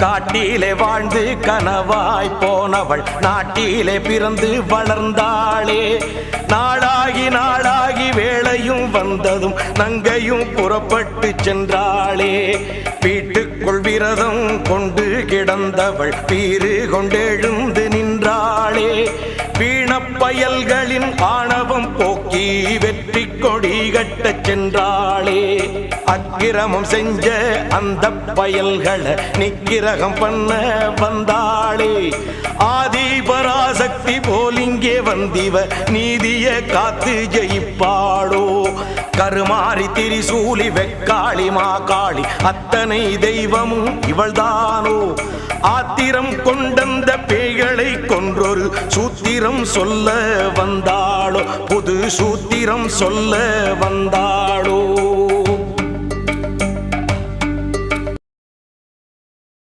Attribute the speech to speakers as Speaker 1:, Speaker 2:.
Speaker 1: காட்டிலே வாழ்ந்து கனவாய் போனவள் நாட்டிலே பிறந்து வளர்ந்தாளே. நாளாகி வேளையும் வந்ததும் நங்கையும் புறப்பட்டு சென்றாளே. வீட்டுக்குள் விரதம் கொண்டு கிடந்தவள் பீறு கொண்டெழுந்து நின்றாளே. வீணப்பயல்களின் ஆணவம் போக்கி வெற்றி கொடி கட்டச் சென்றாளே. அக்கிரமம் செஞ்ச அந்த பயல்களை நிக்கிரகம் பண்ண வந்தாளே. ஆதி பராசக்தி போலிங்கே வந்திவ நீதிய காத்து ஜெயிப்பாளோ. கருமாரி திரிசூலி வெக்காளி மாகாளி அத்தனை தெய்வமும் இவள்தானோ. ஆத்திரம் கொண்டந்த பேய்களை கொன்றொரு சூத்திரம் சொல்ல வந்தாளோ. புது சூத்திரம் சொல்ல வந்தாளோ.